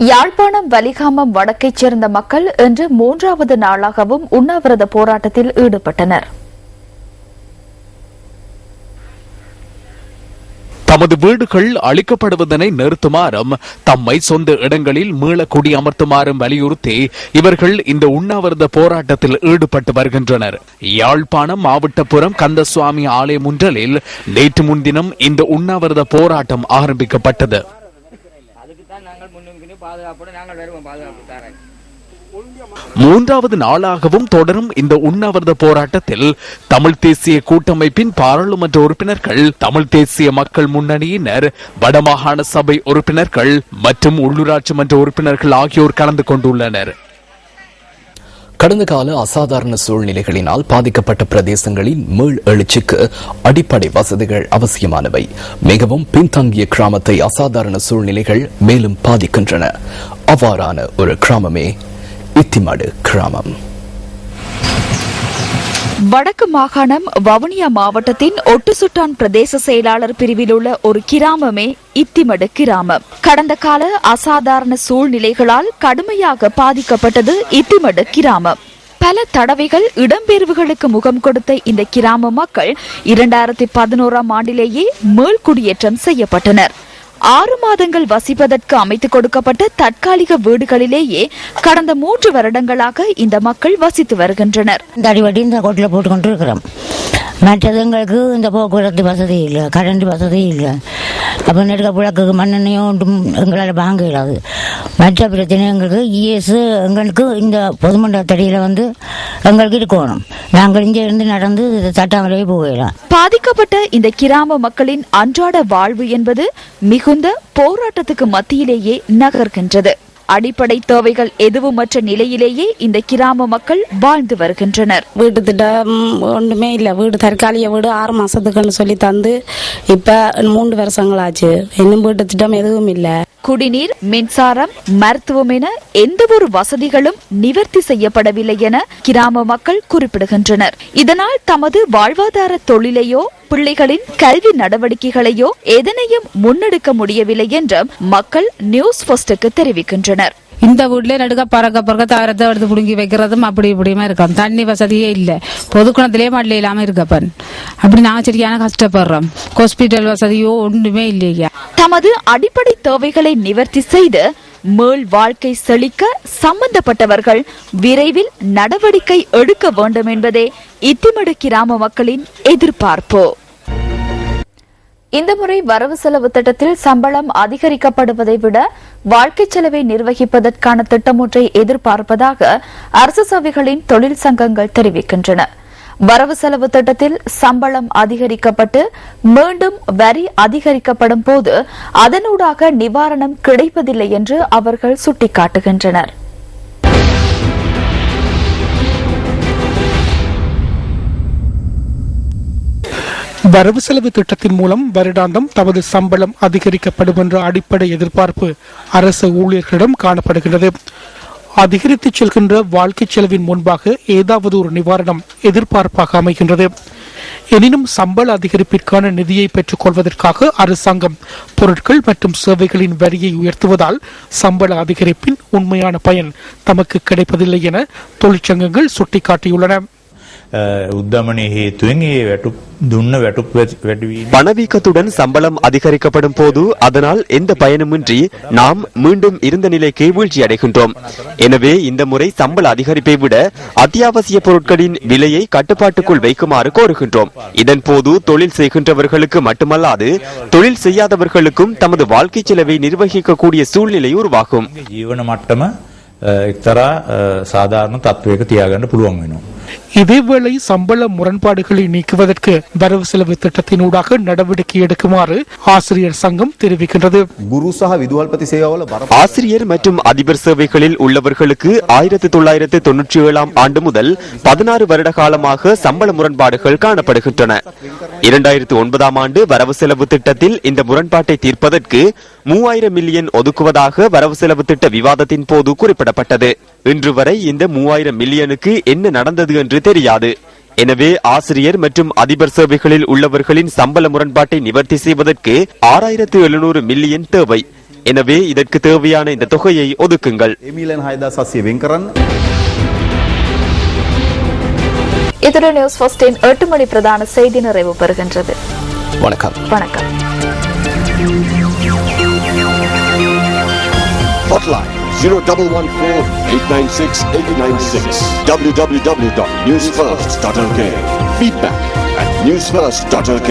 யாழ்ப்பாணம் வலிகாமம் வடக்கைச் சேர்ந்த மக்கள் இன்று 3வது நாளாகவும் உண்ணாவிரத போராட்டத்தில் ஈடுபட்டனர். தமது வீடுகள் அளிக்கப்படுவதனை நிறுத்துமாறும் தம்மை சொந்த இடங்களில் மீள குடியமர்த்துமாறும் வலியுறுத்தி இவர்கள் இந்த உண்ணாவிரத போராட்டத்தில் ஈடுபட்டு வருகின்றனர். யாழ்ப்பாணம் மாவட்டப்புறம் கந்தசுவாமி ஆலய முன்றலில் நேற்று முன்தினம் இந்த உண்ணாவிரத போராட்டம் ஆரம்பிக்கப்பட்டது. மூன்றாவது நாளாகவும் தொடரும் இந்த உண்ணாவிரத போராட்டத்தில் தமிழ் தேசிய கூட்டமைப்பின் பாராளுமன்ற உறுப்பினர்கள், தமிழ் தேசிய மக்கள் முன்னணியினர், வடமாகாண சபை உறுப்பினர்கள் மற்றும் உள்ளூராட்சி மன்ற உறுப்பினர்கள் ஆகியோர் கலந்து கொண்டுள்ளனர். கடந்த கால அசாதாரண சூழ்நிலைகளினால் பாதிக்கப்பட்ட பிரதேசங்களின் மீள் எழுச்சிக்கு அடிப்படை வசதிகள் அவசியமானவை. மிகவும் பின்தங்கிய கிராமத்தை அசாதாரண சூழ்நிலைகள் மேலும் பாதிக்கின்றன. அவ்வாறான ஒரு கிராமமே இத்திமடு கிராமம். வடக்கு மாகாணம் வவுனியா மாவட்டத்தின் ஒட்டுசுட்டான் பிரதேச செயலாளர் பிரிவில் உள்ள ஒரு கிராமமே இத்திமடு கிராமம். கடந்த கால அசாதாரண சூழ்நிலைகளால் கடுமையாக பாதிக்கப்பட்டது இத்திமடு கிராமம். பல தடவைகள் இடம்பெயர்வுகளுக்கு முகம் கொடுத்த இந்த கிராம மக்கள் 2011ஆம் ஆண்டிலேயே மீள்குடியேற்றம் செய்யப்பட்டனர். 6 மாதங்கள் வசிப்பதற்கு அமைத்துக் கொடுக்கப்பட்ட தற்காலிக வீடுகளிலேயே கடந்த 3 வருடங்களாக இந்த மக்கள் வசித்து வருகின்றனர். இந்த கோட்டில போட்டுக்கொண்டு இருக்கிறோம். மற்றது எங்களுக்கு இந்த போக்குவரத்து வசதி இல்லை, கரண்ட் வசதி இல்லை. அப்போ நெடுக்க புழக்கு மண்ணெண்ணையும் ஒன்றும் எங்களால் வாங்க இயலாது. மற்ற பிரச்சனை எங்களுக்கு இஎஸ் எங்களுக்கு இந்த பொதுமண்டலத்தடியில் எங்களுக்கு இருக்கணும். நாங்கள் இங்கே இருந்து நடந்து தட்டாமலே போகலாம். பாதிக்கப்பட்ட இந்த கிராம மக்களின் அன்றாட வாழ்வு என்பது மிகுந்த போராட்டத்துக்கு மத்தியிலேயே நகர்கின்றது. அடிப்படை தேவைகள் எதுவுமற்ற நிலையிலேயே இந்த கிராம மக்கள் வாழ்ந்து வருகின்றனர். வீட்டு திட்டம் ஒன்றுமே இல்லை. வீடு தற்காலிக வீடு 6 மாசத்துக்குன்னு சொல்லி தந்து இப்ப 3 வருஷங்கள் ஆச்சு. இன்னும் வீட்டு திட்டம் எதுவும் இல்லை. குடிநீர், மின்சாரம், மருத்துவம் என எந்த ஒரு வசதிகளும் நிவர்த்தி செய்யப்படவில்லை என கிராம மக்கள் குறிப்பிடுகின்றனர். இதனால் தமது வாழ்வாதார தொழிலையோ பிள்ளைகளின் கல்வி நடவடிக்கைகளையோ எதனையும் முன்னெடுக்க முடியவில்லை என்றும் மக்கள் நியூஸ் ஃபர்ஸ்டுக்கு தெரிவிக்கின்றனர். இந்த வீட்ல நடுக்க பறக்க தாரத்தை எடுத்து புடுங்கி வைக்கிறதும் அப்படி இப்படியுமா இருக்கும். தண்ணி வசதியே இல்லை. பொதுக்குணத்திலேயே மழை இல்லாம இருக்கப்பன். அப்படி நாங்க சரியான கஷ்டப்படுறோம். ஹாஸ்பிட்டல் வசதியோ ஒன்றுமே இல்லையா. தமது அடிப்படை தேவைகளை நிவர்த்தி செய்து மேல் வாழ்க்கை செழிக்க சம்பந்தப்பட்டவர்கள் விரைவில் நடவடிக்கை எடுக்க வேண்டும் என்பதே இத்திமடு கிராம மக்களின் எதிர்பார்ப்பு. இந்த முறை வரவு செலவு திட்டத்தில் சம்பளம் அதிகரிக்கப்படுவதை விட வாழ்க்கை செலவை நிர்வகிப்பதற்கான திட்டம் ஒன்றை எதிர்பார்ப்பதாக அரசு சேவைகளின் தொழில் சங்கங்கள் தெரிவிக்கின்றன. வரவு செலவு திட்டத்தில் சம்பளம் அதிகரிக்கப்பட்டு மீண்டும் வரி அதிகரிக்கப்படும் போது அதனூடாக நிவாரணம் கிடைப்பதில்லை என்று அவர்கள் சுட்டிக்காட்டுகின்றனர். வரவு செலவு திட்டத்தின் மூலம் வருடாந்தம் தமது சம்பளம் அதிகரிக்கப்படும் என்ற அடிப்படை எதிர்பார்ப்பு அரசு ஊழியர்களிடம் காணப்படுகிறது. அதிகரித்து செல்கின்ற வாழ்க்கை செலவின் முன்பாக ஏதாவது ஒரு நிவாரணம் எதிர்பார்ப்பாக அமைகின்றது. எனினும் சம்பள அதிகரிப்பிற்கான நிதியை பெற்றுக் கொள்வதற்காக அரசாங்கம் பொருட்கள் மற்றும் சேவைகளின் வரியை உயர்த்துவதால் சம்பள அதிகரிப்பின் உண்மையான பயன் தமக்கு கிடைப்பதில்லை என தொழிற்சங்கங்கள் சுட்டிக்காட்டியுள்ளன. பணவீக்கத்துடன் சம்பளம் அதிகரிக்கப்படும் போது அதனால் எந்த பயனுமின்றி நாம் மீண்டும் இருந்த நிலைக்கு வீழ்ச்சி அடைகின்றோம். எனவே இந்த முறை சம்பள அதிகரிப்பை விட அத்தியாவசிய பொருட்களின் விலையை கட்டுப்பாட்டுக்குள் வைக்குமாறு கோருகின்றோம். இதன் போது தொழில் செய்கின்றவர்களுக்கு மட்டுமல்லாது தொழில் செய்யாதவர்களுக்கும் தமது வாழ்க்கை செலவை நிர்வகிக்கக்கூடிய சூழ்நிலை உருவாகும். சாதாரண தத்துவ தியாகன்னு புழுவாங்க. இதேவேளை சம்பள முரண்பாடுகளை நீக்குவதற்கு வரவு செலவு திட்டத்தினூடாக நடவடிக்கை எடுக்குமாறு ஆசிரியர் சங்கம் தெரிவிக்கின்றது. ஆசிரியர் மற்றும் அதிபர் சேவைகளில் உள்ளவர்களுக்கு 1997ஆம் ஆண்டு முதல் 16 வருட காலமாக சம்பள முரண்பாடுகள் காணப்படுகின்றன. 2009ஆம் ஆண்டு வரவு செலவு திட்டத்தில் இந்த முரண்பாட்டை தீர்ப்பதற்கு 3000 மில்லியன் ஒதுக்குவதாக வரவு செலவு திட்ட விவாதத்தின் போது குறிப்பிடப்பட்டது. இன்று வரை இந்த 3000 மில்லியனுக்கு என்ன நடந்தது என்று தெரியாது. எனவே ஆசிரியர் மற்றும் அதிபர் சேவைகளில் உள்ளவர்களின் சம்பள முரண்பாட்டை நிவர்த்தி செய்வதற்கு 6700 மில்லியன் தேவை. எனவே இதற்கு தேவையான இந்த தொகையை ஒதுக்குங்கள். இத்துடன் நியூஸ் ஃபர்ஸ்டின் 8 மணி பிரதான செய்தி நிறைவு பெறுகின்றது. வணக்கம். வணக்கம். Hotline 0114-896-896 www.newsfirst.lk. Feedback at newsfirst.lk.